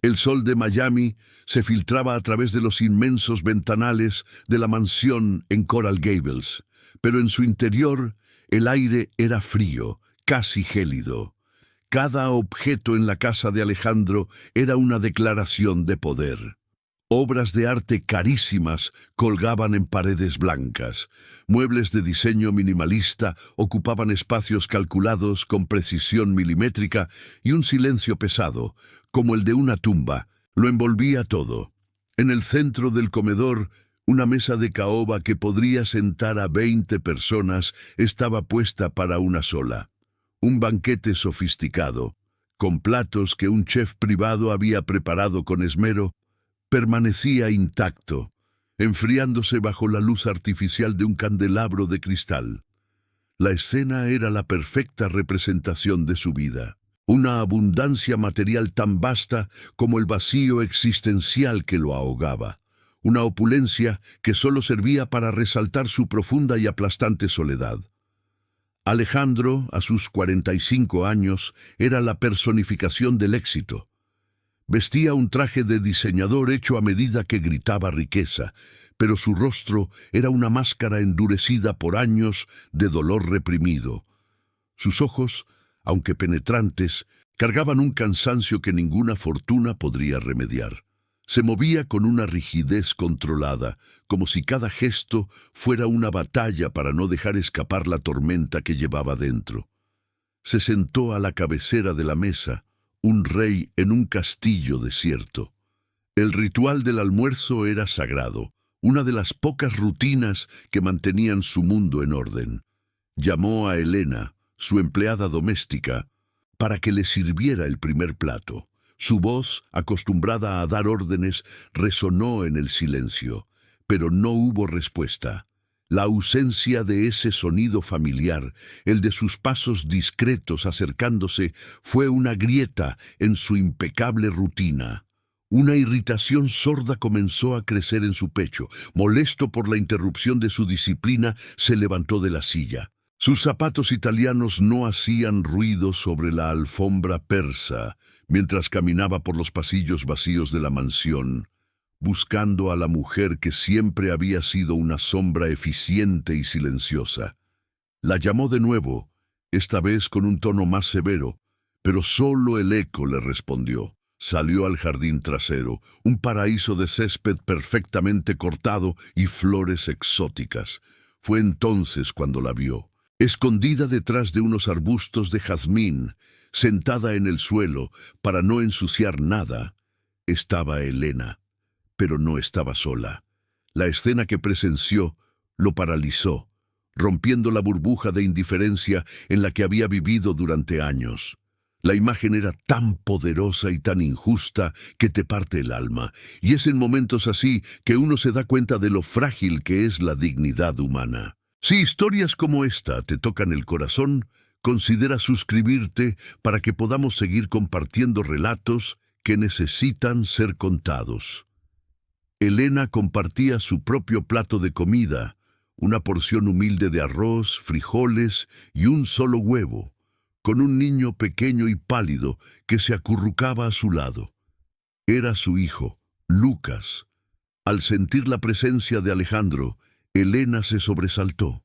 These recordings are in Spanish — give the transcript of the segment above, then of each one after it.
El sol de Miami se filtraba a través de los inmensos ventanales de la mansión en Coral Gables, pero en su interior el aire era frío, casi gélido. Cada objeto en la casa de Alejandro era una declaración de poder. Obras de arte carísimas colgaban en paredes blancas. Muebles de diseño minimalista ocupaban espacios calculados con precisión milimétrica y un silencio pesado, como el de una tumba, lo envolvía todo. En el centro del comedor, una mesa de caoba que podría sentar a 20 personas estaba puesta para una sola. Un banquete sofisticado, con platos que un chef privado había preparado con esmero, permanecía intacto, enfriándose bajo la luz artificial de un candelabro de cristal. La escena era la perfecta representación de su vida, una abundancia material tan vasta como el vacío existencial que lo ahogaba, una opulencia que solo servía para resaltar su profunda y aplastante soledad. Alejandro, a sus 45 años, era la personificación del éxito. Vestía un traje de diseñador hecho a medida que gritaba riqueza, pero su rostro era una máscara endurecida por años de dolor reprimido. Sus ojos, aunque penetrantes, cargaban un cansancio que ninguna fortuna podría remediar. Se movía con una rigidez controlada, como si cada gesto fuera una batalla para no dejar escapar la tormenta que llevaba dentro. Se sentó a la cabecera de la mesa, un rey en un castillo desierto. El ritual del almuerzo era sagrado, una de las pocas rutinas que mantenían su mundo en orden. Llamó a Elena, su empleada doméstica, para que le sirviera el primer plato. Su voz, acostumbrada a dar órdenes, resonó en el silencio, pero no hubo respuesta. La ausencia de ese sonido familiar, el de sus pasos discretos acercándose, fue una grieta en su impecable rutina. Una irritación sorda comenzó a crecer en su pecho. Molesto por la interrupción de su disciplina, se levantó de la silla. Sus zapatos italianos no hacían ruido sobre la alfombra persa mientras caminaba por los pasillos vacíos de la mansión, buscando a la mujer que siempre había sido una sombra eficiente y silenciosa. La llamó de nuevo, esta vez con un tono más severo, pero solo el eco le respondió. Salió al jardín trasero, un paraíso de césped perfectamente cortado y flores exóticas. Fue entonces cuando la vio, escondida detrás de unos arbustos de jazmín, sentada en el suelo para no ensuciar nada. Estaba Elena, pero no estaba sola. La escena que presenció lo paralizó, rompiendo la burbuja de indiferencia en la que había vivido durante años. La imagen era tan poderosa y tan injusta que te parte el alma, y es en momentos así que uno se da cuenta de lo frágil que es la dignidad humana. Si historias como esta te tocan el corazón, considera suscribirte para que podamos seguir compartiendo relatos que necesitan ser contados. Elena compartía su propio plato de comida, una porción humilde de arroz, frijoles y un solo huevo, con un niño pequeño y pálido que se acurrucaba a su lado. Era su hijo, Lucas. Al sentir la presencia de Alejandro, Elena se sobresaltó,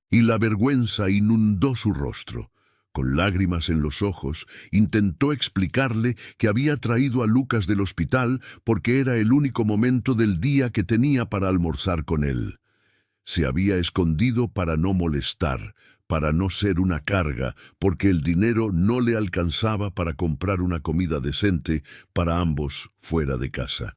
y la vergüenza inundó su rostro. Con lágrimas en los ojos, intentó explicarle que había traído a Lucas del hospital porque era el único momento del día que tenía para almorzar con él. Se había escondido para no molestar, para no ser una carga, porque el dinero no le alcanzaba para comprar una comida decente para ambos fuera de casa.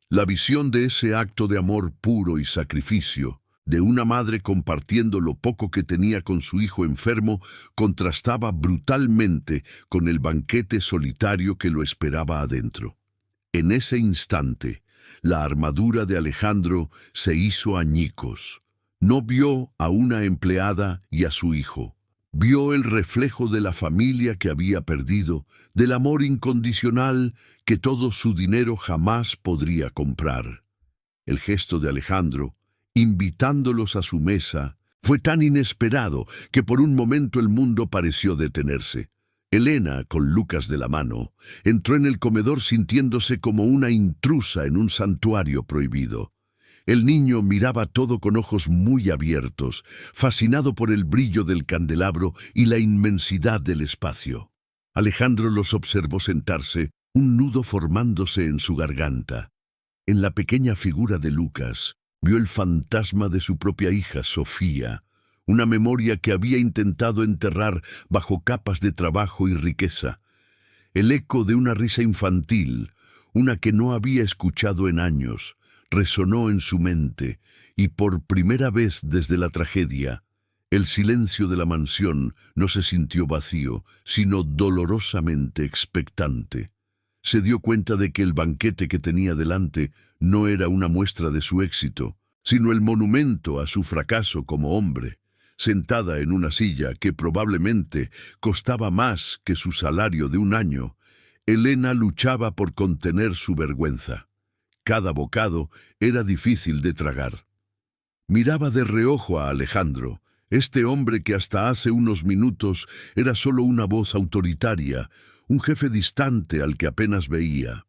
La visión de ese acto de amor puro y sacrificio, de una madre compartiendo lo poco que tenía con su hijo enfermo, contrastaba brutalmente con el banquete solitario que lo esperaba adentro. En ese instante, la armadura de Alejandro se hizo añicos. No vio a una empleada y a su hijo. Vio el reflejo de la familia que había perdido, del amor incondicional que todo su dinero jamás podría comprar. El gesto de Alejandro, invitándolos a su mesa, fue tan inesperado que por un momento el mundo pareció detenerse. Elena, con Lucas de la mano, entró en el comedor sintiéndose como una intrusa en un santuario prohibido. El niño miraba todo con ojos muy abiertos, fascinado por el brillo del candelabro y la inmensidad del espacio. Alejandro los observó sentarse, un nudo formándose en su garganta. En la pequeña figura de Lucas, vio el fantasma de su propia hija, Sofía, una memoria que había intentado enterrar bajo capas de trabajo y riqueza. El eco de una risa infantil, una que no había escuchado en años, resonó en su mente, y por primera vez desde la tragedia, el silencio de la mansión no se sintió vacío, sino dolorosamente expectante. Se dio cuenta de que el banquete que tenía delante no era una muestra de su éxito, sino el monumento a su fracaso como hombre. Sentada en una silla que probablemente costaba más que su salario de un año, Elena luchaba por contener su vergüenza. Cada bocado era difícil de tragar. Miraba de reojo a Alejandro, este hombre que hasta hace unos minutos era solo una voz autoritaria, un jefe distante al que apenas veía.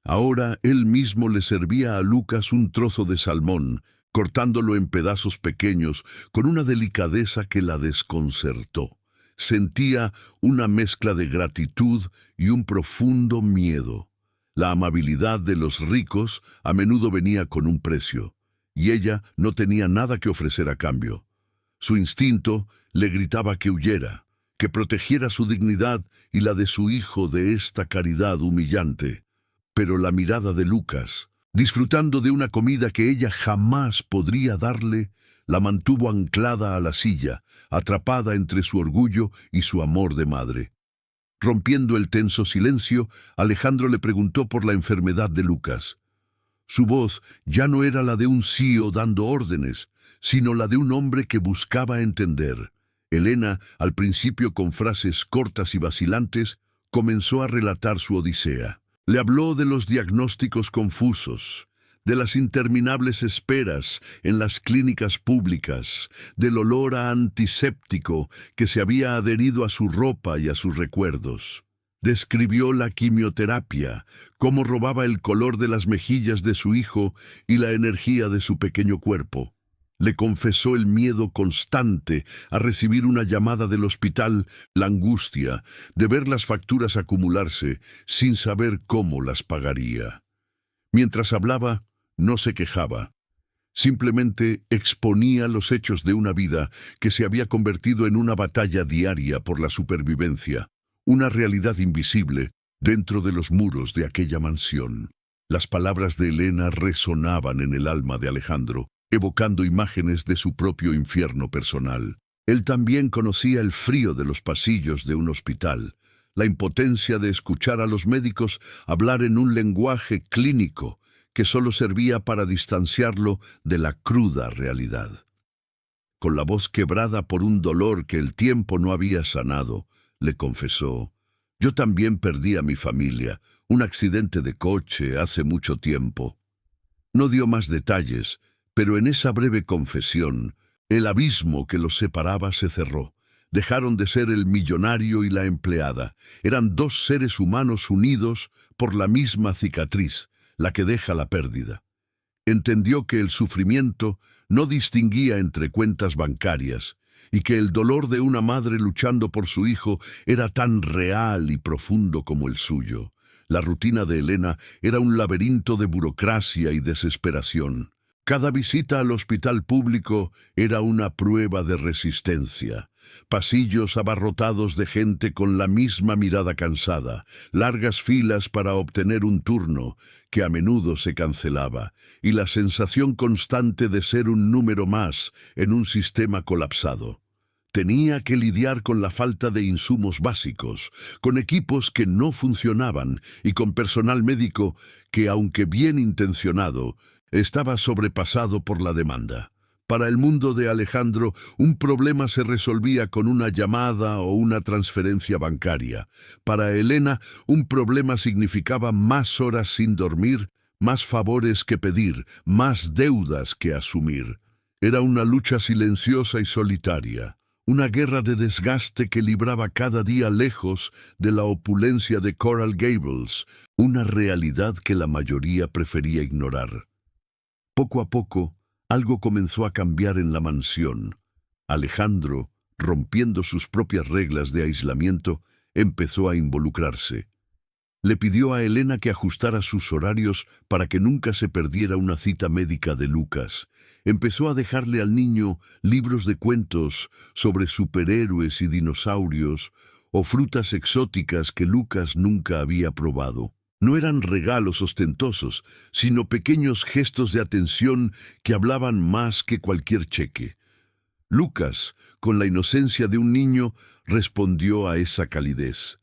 Ahora él mismo le servía a Lucas un trozo de salmón, cortándolo en pedazos pequeños con una delicadeza que la desconcertó. Sentía una mezcla de gratitud y un profundo miedo. La amabilidad de los ricos a menudo venía con un precio, y ella no tenía nada que ofrecer a cambio. Su instinto le gritaba que huyera, que protegiera su dignidad y la de su hijo de esta caridad humillante. Pero la mirada de Lucas, disfrutando de una comida que ella jamás podría darle, la mantuvo anclada a la silla, atrapada entre su orgullo y su amor de madre. Rompiendo el tenso silencio, Alejandro le preguntó por la enfermedad de Lucas. Su voz ya no era la de un CEO dando órdenes, sino la de un hombre que buscaba entender. Elena, al principio con frases cortas y vacilantes, comenzó a relatar su odisea. Le habló de los diagnósticos confusos, de las interminables esperas en las clínicas públicas, del olor a antiséptico que se había adherido a su ropa y a sus recuerdos. Describió la quimioterapia, cómo robaba el color de las mejillas de su hijo y la energía de su pequeño cuerpo. Le confesó el miedo constante a recibir una llamada del hospital, la angustia de ver las facturas acumularse sin saber cómo las pagaría. Mientras hablaba, no se quejaba. Simplemente exponía los hechos de una vida que se había convertido en una batalla diaria por la supervivencia, una realidad invisible dentro de los muros de aquella mansión. Las palabras de Elena resonaban en el alma de Alejandro, evocando imágenes de su propio infierno personal. Él también conocía el frío de los pasillos de un hospital, la impotencia de escuchar a los médicos hablar en un lenguaje clínico que solo servía para distanciarlo de la cruda realidad. Con la voz quebrada por un dolor que el tiempo no había sanado, le confesó: «Yo también perdí a mi familia, un accidente de coche hace mucho tiempo». No dio más detalles, pero en esa breve confesión, el abismo que los separaba se cerró. Dejaron de ser el millonario y la empleada. Eran dos seres humanos unidos por la misma cicatriz, la que deja la pérdida. Entendió que el sufrimiento no distinguía entre cuentas bancarias y que el dolor de una madre luchando por su hijo era tan real y profundo como el suyo. La rutina de Elena era un laberinto de burocracia y desesperación. Cada visita al hospital público era una prueba de resistencia. Pasillos abarrotados de gente con la misma mirada cansada, largas filas para obtener un turno, que a menudo se cancelaba, y la sensación constante de ser un número más en un sistema colapsado. Tenía que lidiar con la falta de insumos básicos, con equipos que no funcionaban y con personal médico que, aunque bien intencionado, estaba sobrepasado por la demanda. Para el mundo de Alejandro, un problema se resolvía con una llamada o una transferencia bancaria. Para Elena, un problema significaba más horas sin dormir, más favores que pedir, más deudas que asumir. Era una lucha silenciosa y solitaria, una guerra de desgaste que libraba cada día lejos de la opulencia de Coral Gables, una realidad que la mayoría prefería ignorar. Poco a poco, algo comenzó a cambiar en la mansión. Alejandro, rompiendo sus propias reglas de aislamiento, empezó a involucrarse. Le pidió a Elena que ajustara sus horarios para que nunca se perdiera una cita médica de Lucas. Empezó a dejarle al niño libros de cuentos sobre superhéroes y dinosaurios o frutas exóticas que Lucas nunca había probado. No eran regalos ostentosos, sino pequeños gestos de atención que hablaban más que cualquier cheque. Lucas, con la inocencia de un niño, respondió a esa calidez.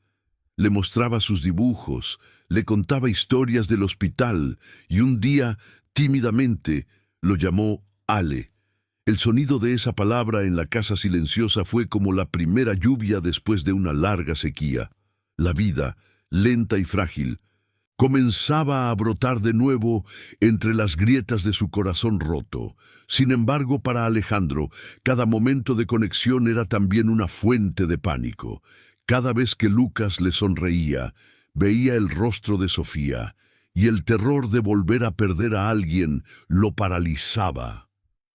Le mostraba sus dibujos, le contaba historias del hospital y un día, tímidamente, lo llamó Ale. El sonido de esa palabra en la casa silenciosa fue como la primera lluvia después de una larga sequía. La vida, lenta y frágil, comenzaba a brotar de nuevo entre las grietas de su corazón roto. Sin embargo, para Alejandro, cada momento de conexión era también una fuente de pánico. Cada vez que Lucas le sonreía, veía el rostro de Sofía, y el terror de volver a perder a alguien lo paralizaba.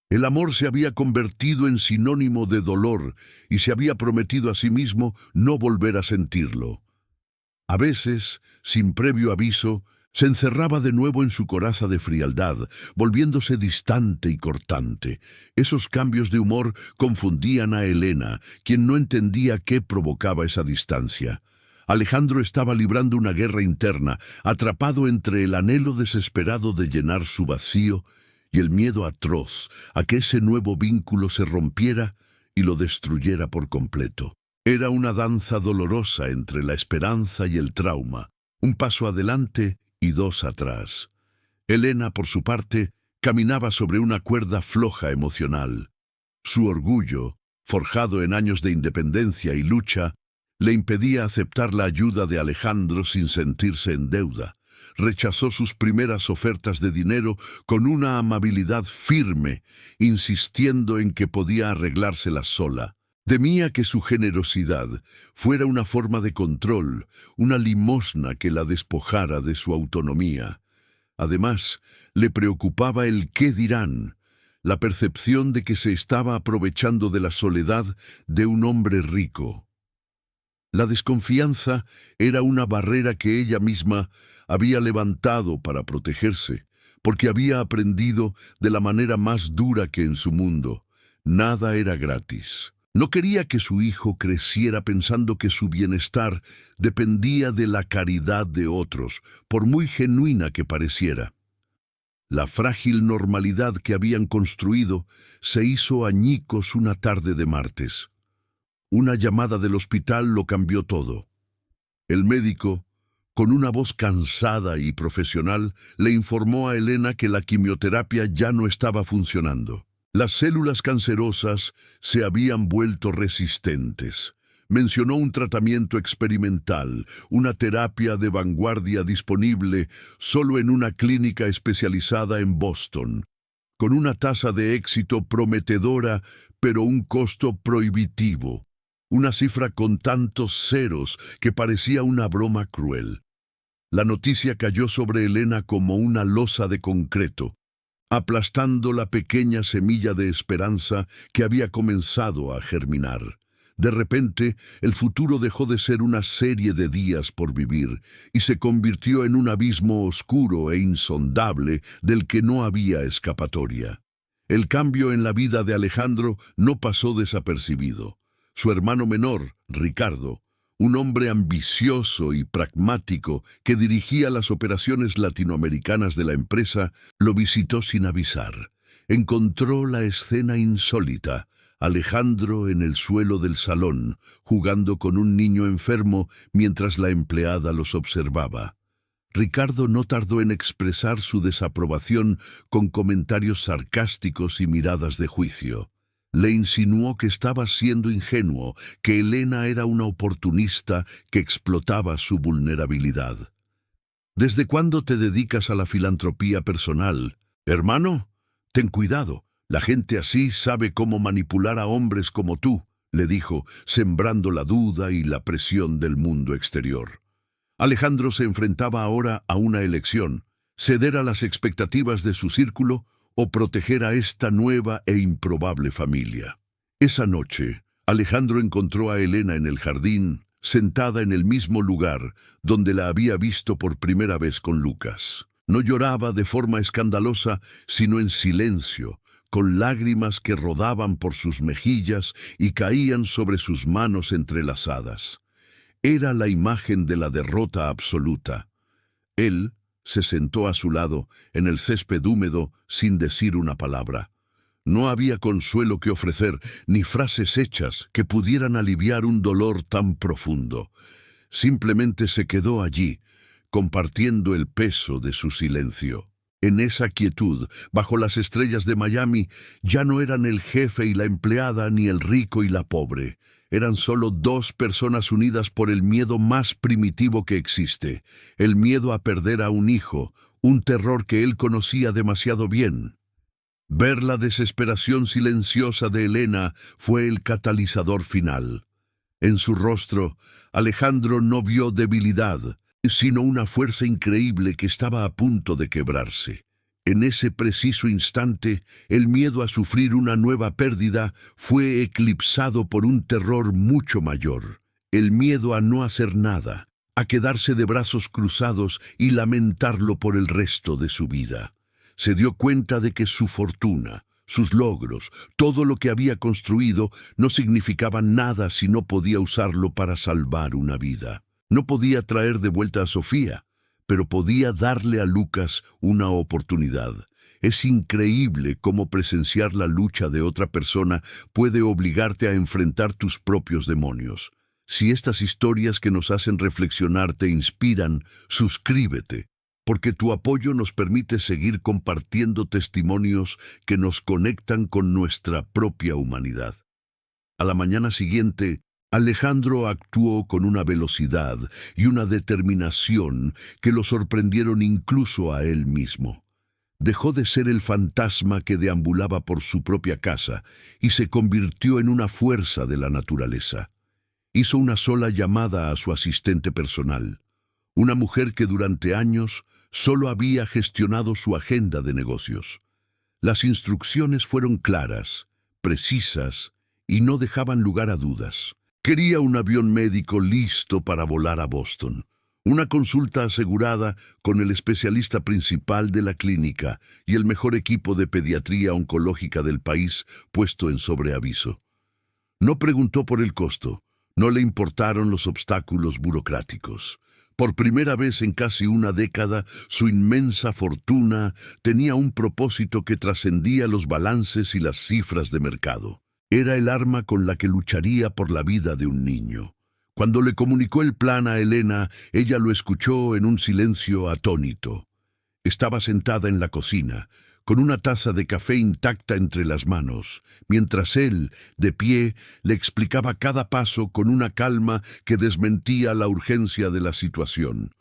El amor se había convertido en sinónimo de dolor y se había prometido a sí mismo no volver a sentirlo. A veces, sin previo aviso, se encerraba de nuevo en su coraza de frialdad, volviéndose distante y cortante. Esos cambios de humor confundían a Elena, quien no entendía qué provocaba esa distancia. Alejandro estaba librando una guerra interna, atrapado entre el anhelo desesperado de llenar su vacío y el miedo atroz a que ese nuevo vínculo se rompiera y lo destruyera por completo. Era una danza dolorosa entre la esperanza y el trauma, un paso adelante y dos atrás. Elena, por su parte, caminaba sobre una cuerda floja emocional. Su orgullo, forjado en años de independencia y lucha, le impedía aceptar la ayuda de Alejandro sin sentirse en deuda. Rechazó sus primeras ofertas de dinero con una amabilidad firme, insistiendo en que podía arreglárselas sola. Temía que su generosidad fuera una forma de control, una limosna que la despojara de su autonomía. Además, le preocupaba el qué dirán, la percepción de que se estaba aprovechando de la soledad de un hombre rico. La desconfianza era una barrera que ella misma había levantado para protegerse, porque había aprendido de la manera más dura que en su mundo. Nada era gratis. No quería que su hijo creciera pensando que su bienestar dependía de la caridad de otros, por muy genuina que pareciera. La frágil normalidad que habían construido se hizo añicos una tarde de martes. Una llamada del hospital lo cambió todo. El médico, con una voz cansada y profesional, le informó a Elena que la quimioterapia ya no estaba funcionando. Las células cancerosas se habían vuelto resistentes. Mencionó un tratamiento experimental, una terapia de vanguardia disponible solo en una clínica especializada en Boston, con una tasa de éxito prometedora, pero un costo prohibitivo. Una cifra con tantos ceros que parecía una broma cruel. La noticia cayó sobre Elena como una losa de concreto, aplastando la pequeña semilla de esperanza que había comenzado a germinar. De repente, el futuro dejó de ser una serie de días por vivir y se convirtió en un abismo oscuro e insondable del que no había escapatoria. El cambio en la vida de Alejandro no pasó desapercibido. Su hermano menor, Ricardo, un hombre ambicioso y pragmático que dirigía las operaciones latinoamericanas de la empresa, lo visitó sin avisar. Encontró la escena insólita: Alejandro en el suelo del salón, jugando con un niño enfermo mientras la empleada los observaba. Ricardo no tardó en expresar su desaprobación con comentarios sarcásticos y miradas de juicio. Le insinuó que estaba siendo ingenuo, que Elena era una oportunista que explotaba su vulnerabilidad. ¿Desde cuándo te dedicas a la filantropía personal? Hermano, ten cuidado. La gente así sabe cómo manipular a hombres como tú, le dijo, sembrando la duda y la presión del mundo exterior. Alejandro se enfrentaba ahora a una elección: ceder a las expectativas de su círculo o proteger a esta nueva e improbable familia. Esa noche, Alejandro encontró a Elena en el jardín, sentada en el mismo lugar donde la había visto por primera vez con Lucas. No lloraba de forma escandalosa, sino en silencio, con lágrimas que rodaban por sus mejillas y caían sobre sus manos entrelazadas. Era la imagen de la derrota absoluta. Él se sentó a su lado, en el césped húmedo, sin decir una palabra. No había consuelo que ofrecer, ni frases hechas que pudieran aliviar un dolor tan profundo. Simplemente se quedó allí, compartiendo el peso de su silencio. En esa quietud, bajo las estrellas de Miami, ya no eran el jefe y la empleada, ni el rico y la pobre. Eran solo dos personas unidas por el miedo más primitivo que existe, el miedo a perder a un hijo, un terror que él conocía demasiado bien. Ver la desesperación silenciosa de Elena fue el catalizador final. En su rostro, Alejandro no vio debilidad, sino una fuerza increíble que estaba a punto de quebrarse. En ese preciso instante, el miedo a sufrir una nueva pérdida fue eclipsado por un terror mucho mayor: el miedo a no hacer nada, a quedarse de brazos cruzados y lamentarlo por el resto de su vida. Se dio cuenta de que su fortuna, sus logros, todo lo que había construido, no significaban nada si no podía usarlo para salvar una vida. No podía traer de vuelta a Sofía, pero podía darle a Lucas una oportunidad. Es increíble cómo presenciar la lucha de otra persona puede obligarte a enfrentar tus propios demonios. Si estas historias que nos hacen reflexionar te inspiran, suscríbete, porque tu apoyo nos permite seguir compartiendo testimonios que nos conectan con nuestra propia humanidad. A la mañana siguiente, Alejandro actuó con una velocidad y una determinación que lo sorprendieron incluso a él mismo. Dejó de ser el fantasma que deambulaba por su propia casa y se convirtió en una fuerza de la naturaleza. Hizo una sola llamada a su asistente personal, una mujer que durante años solo había gestionado su agenda de negocios. Las instrucciones fueron claras, precisas y no dejaban lugar a dudas. Quería un avión médico listo para volar a Boston, una consulta asegurada con el especialista principal de la clínica y el mejor equipo de pediatría oncológica del país puesto en sobreaviso. No preguntó por el costo, no le importaron los obstáculos burocráticos. Por primera vez en casi una década, su inmensa fortuna tenía un propósito que trascendía los balances y las cifras de mercado. Era el arma con la que lucharía por la vida de un niño. Cuando le comunicó el plan a Elena, ella lo escuchó en un silencio atónito. Estaba sentada en la cocina, con una taza de café intacta entre las manos, mientras él, de pie, le explicaba cada paso con una calma que desmentía la urgencia de la situación.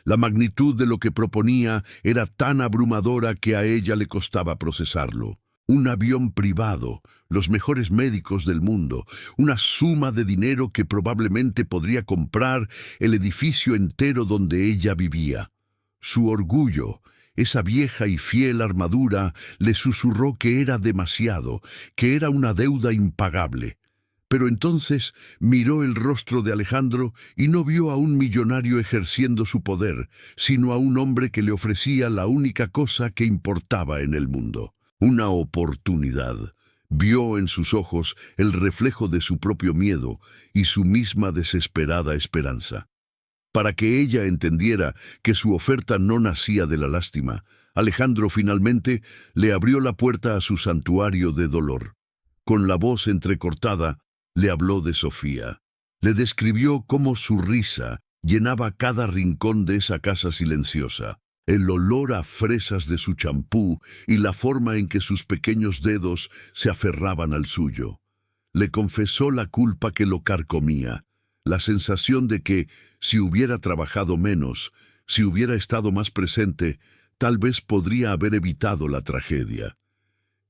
La magnitud de lo que proponía era tan abrumadora que a ella le costaba procesarlo. Un avión privado, los mejores médicos del mundo, una suma de dinero que probablemente podría comprar el edificio entero donde ella vivía. Su orgullo, esa vieja y fiel armadura, le susurró que era demasiado, que era una deuda impagable. Pero entonces miró el rostro de Alejandro y no vio a un millonario ejerciendo su poder, sino a un hombre que le ofrecía la única cosa que importaba en el mundo: una oportunidad. Vio en sus ojos el reflejo de su propio miedo y su misma desesperada esperanza. Para que ella entendiera que su oferta no nacía de la lástima, Alejandro finalmente le abrió la puerta a su santuario de dolor. Con la voz entrecortada, le habló de Sofía. Le describió cómo su risa llenaba cada rincón de esa casa silenciosa, el olor a fresas de su champú y la forma en que sus pequeños dedos se aferraban al suyo. Le confesó la culpa que lo carcomía, la sensación de que, si hubiera trabajado menos, si hubiera estado más presente, tal vez podría haber evitado la tragedia.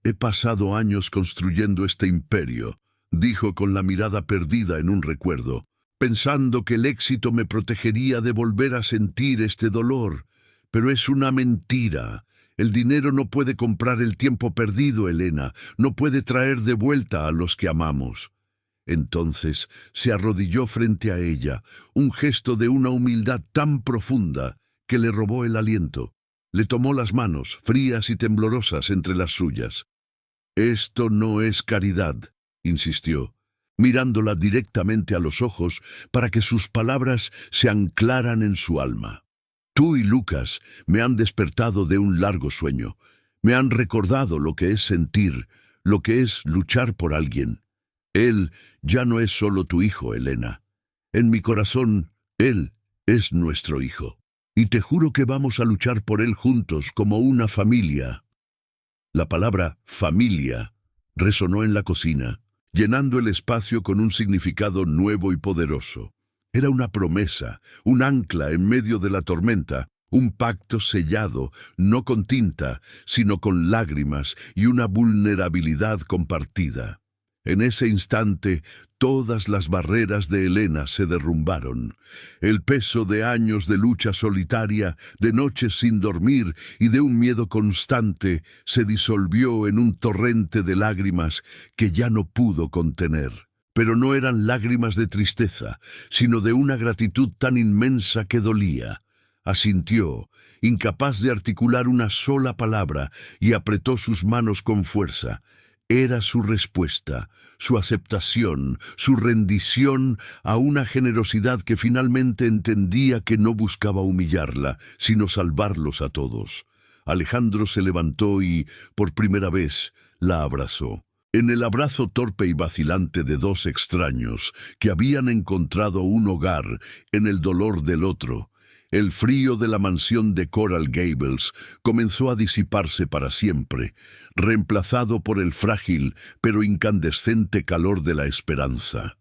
«He pasado años construyendo este imperio», dijo con la mirada perdida en un recuerdo, pensando que el éxito me protegería de volver a sentir este dolor. Pero es una mentira. El dinero no puede comprar el tiempo perdido, Elena, no puede traer de vuelta a los que amamos. Entonces se arrodilló frente a ella, un gesto de una humildad tan profunda que le robó el aliento. Le tomó las manos, frías y temblorosas, entre las suyas. «Esto no es caridad», insistió, mirándola directamente a los ojos para que sus palabras se anclaran en su alma. «Tú y Lucas me han despertado de un largo sueño. Me han recordado lo que es sentir, lo que es luchar por alguien. Él ya no es solo tu hijo, Elena. En mi corazón, él es nuestro hijo. Y te juro que vamos a luchar por él juntos como una familia». La palabra familia resonó en la cocina, llenando el espacio con un significado nuevo y poderoso. Era una promesa, un ancla en medio de la tormenta, un pacto sellado, no con tinta, sino con lágrimas y una vulnerabilidad compartida. En ese instante, todas las barreras de Elena se derrumbaron. El peso de años de lucha solitaria, de noches sin dormir y de un miedo constante se disolvió en un torrente de lágrimas que ya no pudo contener. Pero no eran lágrimas de tristeza, sino de una gratitud tan inmensa que dolía. Asintió, incapaz de articular una sola palabra, y apretó sus manos con fuerza. Era su respuesta, su aceptación, su rendición a una generosidad que finalmente entendía que no buscaba humillarla, sino salvarlos a todos. Alejandro se levantó y, por primera vez, la abrazó. En el abrazo torpe y vacilante de dos extraños que habían encontrado un hogar en el dolor del otro, el frío de la mansión de Coral Gables comenzó a disiparse para siempre, reemplazado por el frágil pero incandescente calor de la esperanza.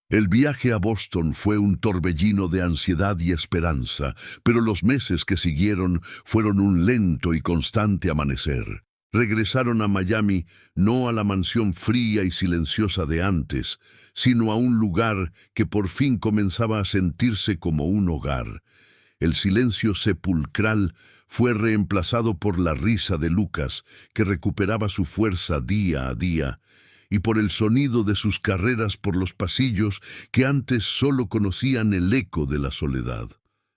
El viaje a Boston fue un torbellino de ansiedad y esperanza, pero los meses que siguieron fueron un lento y constante amanecer. Regresaron a Miami, no a la mansión fría y silenciosa de antes, sino a un lugar que por fin comenzaba a sentirse como un hogar. El silencio sepulcral fue reemplazado por la risa de Lucas, que recuperaba su fuerza día a día, y por el sonido de sus carreras por los pasillos que antes solo conocían el eco de la soledad.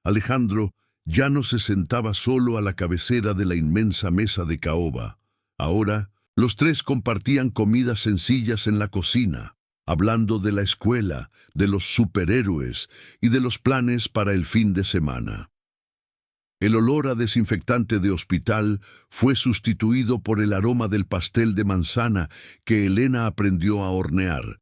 Alejandro ya no se sentaba solo a la cabecera de la inmensa mesa de caoba. Ahora, los tres compartían comidas sencillas en la cocina, hablando de la escuela, de los superhéroes y de los planes para el fin de semana. El olor a desinfectante de hospital fue sustituido por el aroma del pastel de manzana que Elena aprendió a hornear,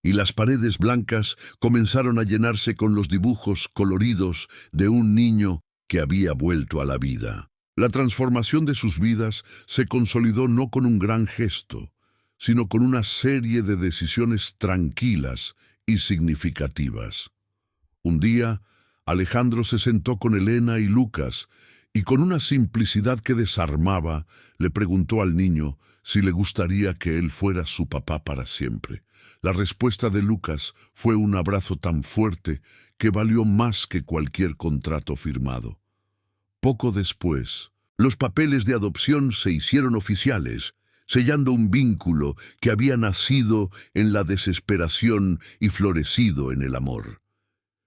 y las paredes blancas comenzaron a llenarse con los dibujos coloridos de un niño que había vuelto a la vida. La transformación de sus vidas se consolidó no con un gran gesto, sino con una serie de decisiones tranquilas y significativas. Un día, Alejandro se sentó con Elena y Lucas, y con una simplicidad que desarmaba, le preguntó al niño si le gustaría que él fuera su papá para siempre. La respuesta de Lucas fue un abrazo tan fuerte que valió más que cualquier contrato firmado. Poco después, los papeles de adopción se hicieron oficiales, sellando un vínculo que había nacido en la desesperación y florecido en el amor.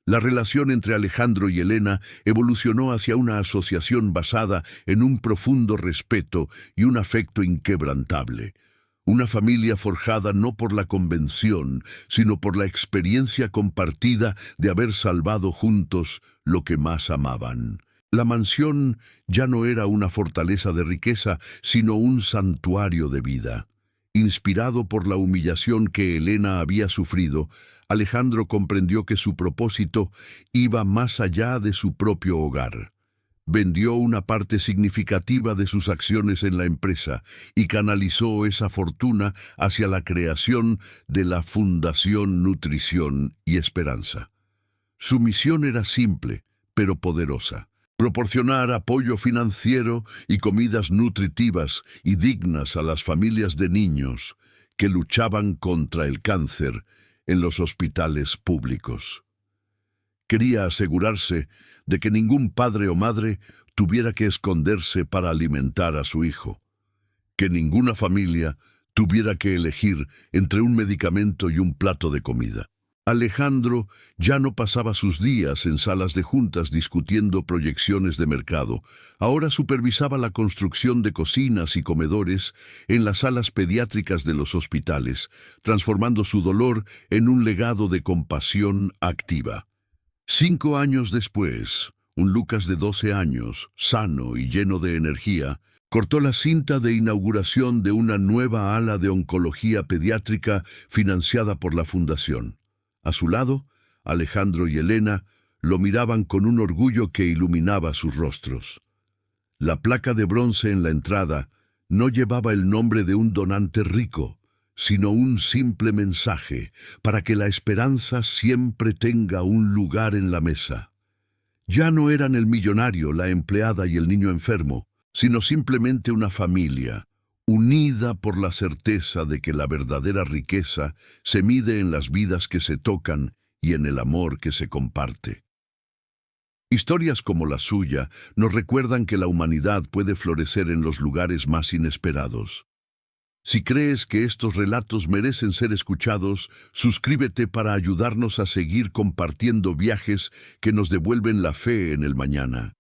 La relación entre Alejandro y Elena evolucionó hacia una asociación basada en un profundo respeto y un afecto inquebrantable. Una familia forjada no por la convención, sino por la experiencia compartida de haber salvado juntos lo que más amaban. La mansión ya no era una fortaleza de riqueza, sino un santuario de vida. Inspirado por la humillación que Elena había sufrido, Alejandro comprendió que su propósito iba más allá de su propio hogar. Vendió una parte significativa de sus acciones en la empresa y canalizó esa fortuna hacia la creación de la Fundación Nutrición y Esperanza. Su misión era simple, pero poderosa: proporcionar apoyo financiero y comidas nutritivas y dignas a las familias de niños que luchaban contra el cáncer en los hospitales públicos. Quería asegurarse de que ningún padre o madre tuviera que esconderse para alimentar a su hijo, que ninguna familia tuviera que elegir entre un medicamento y un plato de comida. Alejandro ya no pasaba sus días en salas de juntas discutiendo proyecciones de mercado. Ahora supervisaba la construcción de cocinas y comedores en las salas pediátricas de los hospitales, transformando su dolor en un legado de compasión activa. 5 años después, un Lucas de 12 años, sano y lleno de energía, cortó la cinta de inauguración de una nueva ala de oncología pediátrica financiada por la Fundación. A su lado, Alejandro y Elena lo miraban con un orgullo que iluminaba sus rostros. La placa de bronce en la entrada no llevaba el nombre de un donante rico, sino un simple mensaje para que la esperanza siempre tenga un lugar en la mesa. Ya no eran el millonario, la empleada y el niño enfermo, sino simplemente una familia, unida por la certeza de que la verdadera riqueza se mide en las vidas que se tocan y en el amor que se comparte. Historias como la suya nos recuerdan que la humanidad puede florecer en los lugares más inesperados. Si crees que estos relatos merecen ser escuchados, suscríbete para ayudarnos a seguir compartiendo viajes que nos devuelven la fe en el mañana.